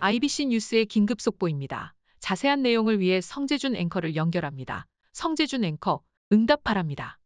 IBC 뉴스의 긴급 속보입니다. 자세한 내용을 위해 성재준 앵커를 연결합니다. 성재준 앵커, 응답 바랍니다.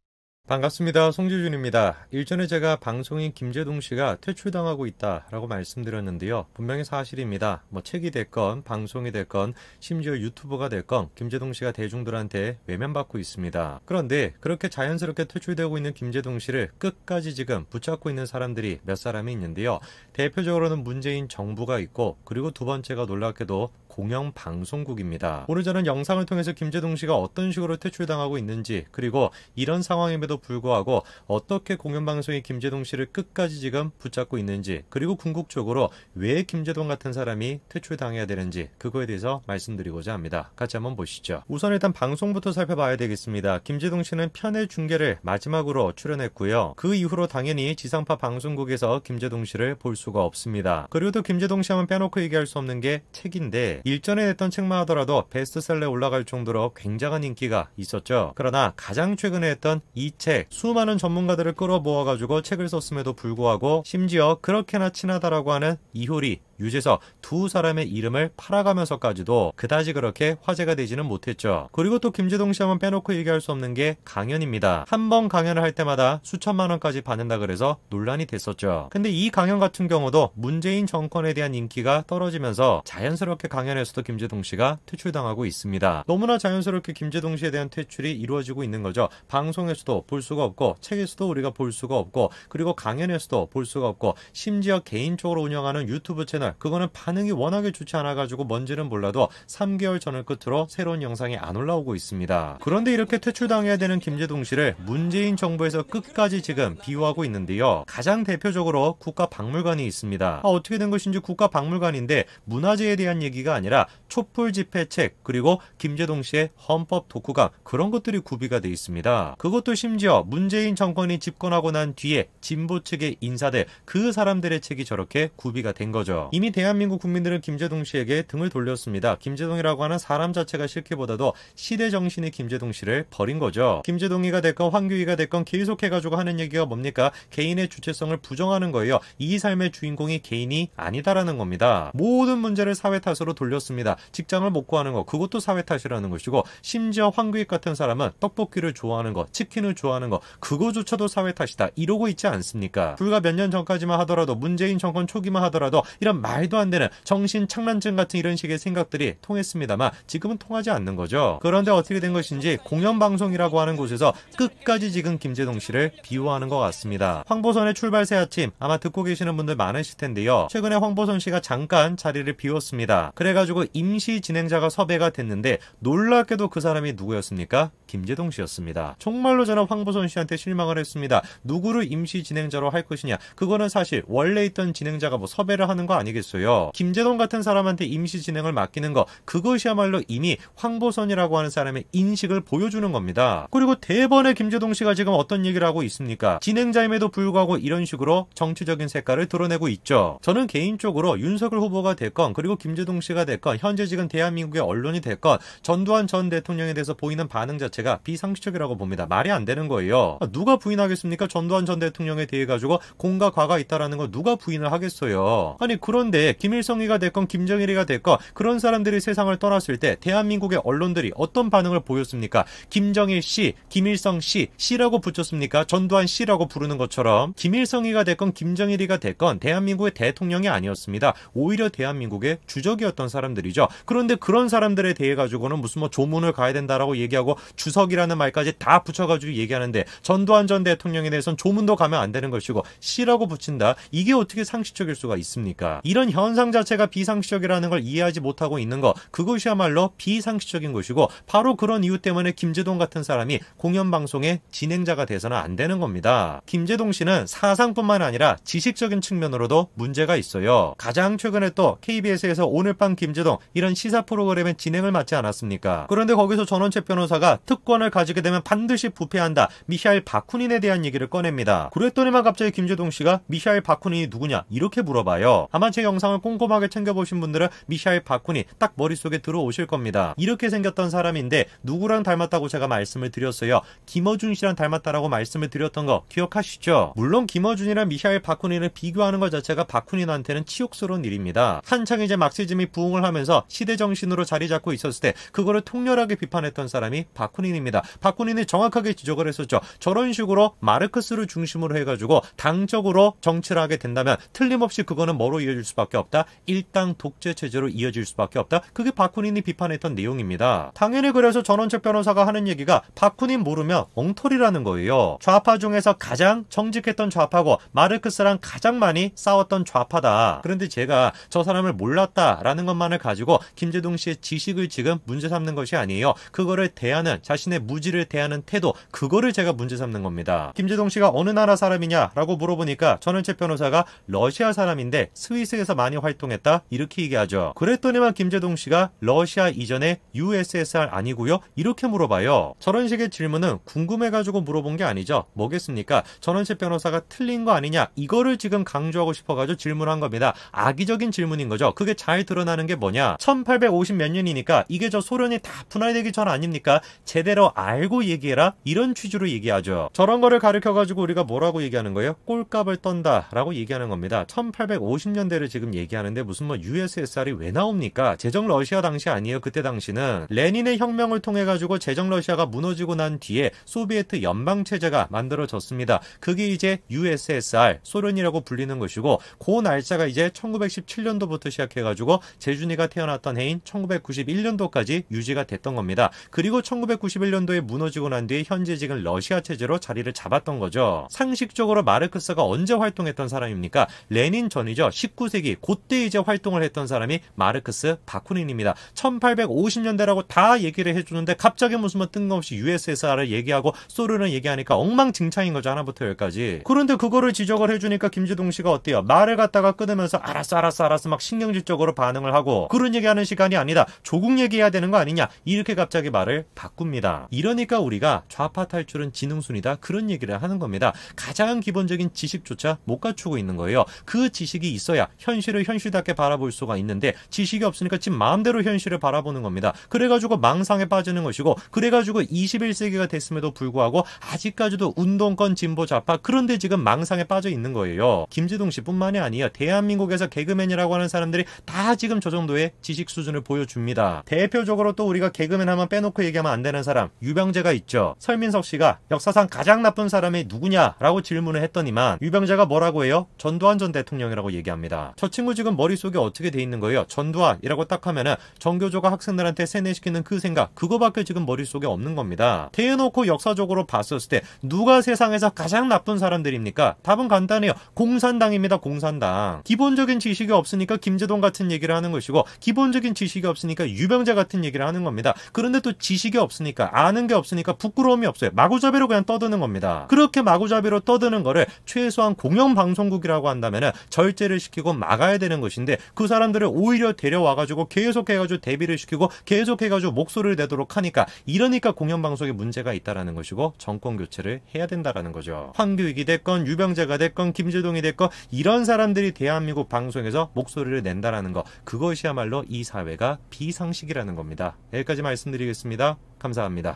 반갑습니다. 송재준입니다. 일전에 제가 방송인 김제동 씨가 퇴출당하고 있다라고 말씀드렸는데요. 분명히 사실입니다. 책이 됐건 방송이 됐건 심지어 유튜버가 됐건 김제동 씨가 대중들한테 외면받고 있습니다. 그런데 그렇게 자연스럽게 퇴출되고 있는 김제동 씨를 끝까지 지금 붙잡고 있는 사람들이 몇 사람이 있는데요. 대표적으로는 문재인 정부가 있고, 그리고 두 번째가 놀랍게도 공영방송국입니다. 오늘 저는 영상을 통해서 김제동 씨가 어떤 식으로 퇴출당하고 있는지, 그리고 이런 상황임에도 불구하고 어떻게 공영방송이 김제동 씨를 끝까지 지금 붙잡고 있는지, 그리고 궁극적으로 왜 김제동 같은 사람이 퇴출당해야 되는지, 그거에 대해서 말씀드리고자 합니다. 같이 한번 보시죠. 우선 일단 방송부터 살펴봐야 되겠습니다. 김제동 씨는 편의 중계를 마지막으로 출연했고요. 그 이후로 당연히 지상파 방송국에서 김제동 씨를 볼 수가 없습니다. 그리고 또 김제동 씨 하면 빼놓고 얘기할 수 없는 게 책인데, 일전에 냈던 책만 하더라도 베스트셀러에 올라갈 정도로 굉장한 인기가 있었죠. 그러나 가장 최근에 했던 이 책, 수많은 전문가들을 끌어모아가지고 책을 썼음에도 불구하고 심지어 그렇게나 친하다라고 하는 이효리, 유재석 두 사람의 이름을 팔아가면서까지도 그다지 그렇게 화제가 되지는 못했죠. 그리고 또 김제동 씨 하면 빼놓고 얘기할 수 없는 게 강연입니다. 한 번 강연을 할 때마다 수천만 원까지 받는다 그래서 논란이 됐었죠. 근데 이 강연 같은 경우도 문재인 정권에 대한 인기가 떨어지면서 자연스럽게 강연에서도 김제동 씨가 퇴출당하고 있습니다. 너무나 자연스럽게 김제동 씨에 대한 퇴출이 이루어지고 있는 거죠. 방송에서도 볼 수가 없고, 책에서도 우리가 볼 수가 없고, 그리고 강연에서도 볼 수가 없고, 심지어 개인적으로 운영하는 유튜브 채널, 그거는 반응이 워낙에 좋지 않아가지고 뭔지는 몰라도 3개월 전을 끝으로 새로운 영상이 안 올라오고 있습니다. 그런데 이렇게 퇴출당해야 되는 김제동 씨를 문재인 정부에서 끝까지 지금 비호하고 있는데요. 가장 대표적으로 국가박물관이 있습니다. 어떻게 된 것인지 국가박물관인데 문화재에 대한 얘기가 아니라 촛불 집회 책, 그리고 김제동 씨의 헌법 독후감, 그런 것들이 구비가 돼 있습니다. 그것도 심지어 문재인 정권이 집권하고 난 뒤에 진보 측의 인사들, 그 사람들의 책이 저렇게 구비가 된 거죠. 이미 대한민국 국민들은 김제동 씨에게 등을 돌렸습니다. 김제동이라고 하는 사람 자체가 싫기보다도 시대 정신의 김제동 씨를 버린 거죠. 김제동이가 됐건 황교익이가 됐건 계속해가지고 하는 얘기가 뭡니까? 개인의 주체성을 부정하는 거예요. 이 삶의 주인공이 개인이 아니다라는 겁니다. 모든 문제를 사회 탓으로 돌렸습니다. 직장을 못 구하는 거, 그것도 사회 탓이라는 것이고, 심지어 황교익 같은 사람은 떡볶이를 좋아하는 거, 치킨을 좋아하는 거, 그거조차도 사회 탓이다, 이러고 있지 않습니까? 불과 몇 년 전까지만 하더라도, 문재인 정권 초기만 하더라도 이런 말도 안 되는 정신 착란증 같은 이런 식의 생각들이 통했습니다만 지금은 통하지 않는 거죠. 그런데 어떻게 된 것인지 공영방송이라고 하는 곳에서 끝까지 지금 김제동 씨를 비호하는 것 같습니다. 황보선의 출발 새 아침, 아마 듣고 계시는 분들 많으실 텐데요. 최근에 황보선 씨가 잠깐 자리를 비웠습니다. 그래가지고 임시 진행자가 섭외가 됐는데 놀랍게도 그 사람이 누구였습니까? 김제동 씨였습니다. 정말로 저는 황보선 씨한테 실망을 했습니다. 누구를 임시 진행자로 할 것이냐, 그거는 사실 원래 있던 진행자가 섭외를 하는 거 아니겠어요. 김제동 같은 사람한테 임시 진행을 맡기는 거, 그것이야말로 이미 황보선이라고 하는 사람의 인식을 보여주는 겁니다. 그리고 대번에 김제동 씨가 지금 어떤 얘기를 하고 있습니까? 진행자임에도 불구하고 이런 식으로 정치적인 색깔을 드러내고 있죠. 저는 개인적으로 윤석열 후보가 됐건, 그리고 김제동 씨가 됐건, 현재 지금 대한민국의 언론이 됐건, 전두환 전 대통령에 대해서 보이는 반응 자체가 비상식적이라고 봅니다. 말이 안 되는 거예요. 누가 부인하겠습니까? 전두환 전 대통령에 대해 가지고 공과 과가 있다라는 거 누가 부인을 하겠어요. 아니, 그런데 김일성이가 됐건 김정일이가 됐건 그런 사람들이 세상을 떠났을 때 대한민국의 언론들이 어떤 반응을 보였습니까? 김정일 씨, 김일성 씨, 씨라고 붙였습니까? 전두환 씨라고 부르는 것처럼. 김일성이가 됐건 김정일이가 됐건 대한민국의 대통령이 아니었습니다. 오히려 대한민국의 주적이었던 사람들이죠. 그런데 그런 사람들에 대해 가지고는 무슨 조문을 가야 된다라고 얘기하고 주석이라는 말까지 다 붙여가지고 얘기하는데, 전두환 전 대통령에 대해서는 조문도 가면 안 되는 것이고 씨라고 붙인다? 이게 어떻게 상식적일 수가 있습니까? 이런 현상 자체가 비상식적이라는 걸 이해하지 못하고 있는 거, 그것이야말로 비상식적인 것이고, 바로 그런 이유 때문에 김제동 같은 사람이 공영방송의 진행자가 돼서는 안 되는 겁니다. 김제동 씨는 사상뿐만 아니라 지식적인 측면으로도 문제가 있어요. 가장 최근에 또 KBS에서 오늘 밤 김제동, 이런 시사 프로그램의 진행을 맡지 않았습니까? 그런데 거기서 전원책 변호사가 특권을 가지게 되면 반드시 부패한다, 미샤일 바쿠닌에 대한 얘기를 꺼냅니다. 그랬더니만 갑자기 김제동 씨가 미샤일 바쿠닌이 누구냐 이렇게 물어봐요. 아마 제 전체 영상을 꼼꼼하게 챙겨보신 분들은 미샤일 바쿠닌 딱 머릿속에 들어오실 겁니다. 이렇게 생겼던 사람인데 누구랑 닮았다고 제가 말씀을 드렸어요. 김어준 씨랑 닮았다라고 말씀을 드렸던 거 기억하시죠? 물론 김어준이랑 미샤일 바쿠닌을 비교하는 것 자체가 바쿠닌한테는 치욕스러운 일입니다. 한창 이제 막시즘이 부흥을 하면서 시대 정신으로 자리 잡고 있었을 때 그거를 통렬하게 비판했던 사람이 바쿠닌입니다. 바쿠닌이 정확하게 지적을 했었죠. 저런 식으로 마르크스를 중심으로 해가지고 당적으로 정치를 하게 된다면 틀림없이 그거는 뭐로 이어질 수밖에 없다? 일당 독재 체제로 이어질 수밖에 없다. 그게 바쿠닌이 비판했던 내용입니다. 당연히 그래서 전원책 변호사가 하는 얘기가 바쿠닌 모르면 엉터리라는 거예요. 좌파 중에서 가장 정직했던 좌파고 마르크스랑 가장 많이 싸웠던 좌파다. 그런데 제가 저 사람을 몰랐다라는 것만을 가지고 김제동 씨의 지식을 지금 문제 삼는 것이 아니에요. 그거를 대하는, 자신의 무지를 대하는 태도, 그거를 제가 문제 삼는 겁니다. 김제동 씨가 어느 나라 사람이냐라고 물어보니까 전원책 변호사가 러시아 사람인데 스위스에서 많이 활동했다 이렇게 얘기하죠. 그랬더니만 김제동 씨가 러시아 이전에 USSR 아니고요? 이렇게 물어봐요. 저런 식의 질문은 궁금해가지고 물어본 게 아니죠. 뭐겠습니까? 전원책 변호사가 틀린 거 아니냐 이거를 지금 강조하고 싶어가지고 질문한 겁니다. 악의적인 질문인 거죠. 그게 잘 드러나는 게 뭐냐? 1850 몇 년이니까 이게 저 소련이 다 분할되기 전 아닙니까? 제대로 알고 얘기해라 이런 취지로 얘기하죠. 저런 거를 가르쳐가지고 우리가 뭐라고 얘기하는 거예요? 꼴값을 떤다 라고 얘기하는 겁니다. 1850년대를 지금 얘기하는데 무슨 뭐 USSR이 왜 나옵니까? 제정 러시아 당시 아니에요. 그때 당시는 레닌의 혁명을 통해 가지고 제정 러시아가 무너지고 난 뒤에 소비에트 연방체제가 만들어졌습니다. 그게 이제 USSR 소련이라고 불리는 것이고 그 날짜가 이제 1917년도부터 시작해가지고 재준이가 태어났던 해인 1991년도까지 유지가 됐던 겁니다. 그리고 1991년도에 무너지고 난 뒤에 현재 지금 러시아 체제로 자리를 잡았던 거죠. 상식적으로 마르크스가 언제 활동했던 사람입니까? 레닌 전이죠. 19세기 그때 이제 활동을 했던 사람이 마르크스 바쿠닌입니다. 1850년대라고 다 얘기를 해주는데 갑자기 무슨 뭐 뜬금없이 USSR을 얘기하고 소련을 얘기하니까 엉망진창인 거죠. 하나부터 열까지. 그런데 그거를 지적을 해주니까 김제동 씨가 어때요? 말을 갖다가 끊으면서 알았어 막 신경질적으로 반응을 하고 그런 얘기하는 시간이 아니다. 조국 얘기해야 되는 거 아니냐? 이렇게 갑자기 말을 바꿉니다. 이러니까 우리가 좌파 탈출은 지능순이다. 그런 얘기를 하는 겁니다. 가장 기본적인 지식조차 못 갖추고 있는 거예요. 그 지식이 있어야 현실을 현실답게 바라볼 수가 있는데 지식이 없으니까 지금 마음대로 현실을 바라보는 겁니다. 그래가지고 망상에 빠지는 것이고 그래가지고 21세기가 됐음에도 불구하고 아직까지도 운동권 진보 좌파 그런데 지금 망상에 빠져 있는 거예요. 김제동 씨뿐만이 아니에요. 대한민국에서 개그맨이라고 하는 사람들이 다 지금 저 정도의 지식 수준을 보여줍니다. 대표적으로 또 우리가 개그맨 하면 빼놓고 얘기하면 안 되는 사람 유병재가 있죠. 설민석 씨가 역사상 가장 나쁜 사람이 누구냐라고 질문을 했더니만 유병재가 뭐라고 해요? 전두환 전 대통령이라고 얘기합니다. 저 친구 지금 머릿속에 어떻게 돼 있는 거예요? 전두환이라고 딱 하면은 정교조가 학생들한테 세뇌시키는 그 생각 그거밖에 지금 머릿속에 없는 겁니다. 대놓고 역사적으로 봤었을 때 누가 세상에서 가장 나쁜 사람들입니까? 답은 간단해요. 공산당입니다. 공산당. 기본적인 지식이 없으니까 김제동 같은 얘기를 하는 것이고 기본적인 지식이 없으니까 유병재 같은 얘기를 하는 겁니다. 그런데 또 지식이 없으니까 아는 게 없으니까 부끄러움이 없어요. 마구잡이로 그냥 떠드는 겁니다. 그렇게 마구잡이로 떠드는 거를 최소한 공영방송국이라고 한다면 절제를 시키고 막아야 되는 것인데 그 사람들을 오히려 데려와가지고 계속해가지고 대비를 시키고 계속해가지고 목소리를 내도록 하니까 이러니까 공영방송에 문제가 있다라는 것이고 정권 교체를 해야 된다라는 거죠. 황교익이 됐건 유병재가 됐건 김제동이 됐건 이런 사람들이 대한민국 방송에서 목소리를 낸다라는 거 그것이야말로 이 사회가 비상식이라는 겁니다. 여기까지 말씀드리겠습니다. 감사합니다.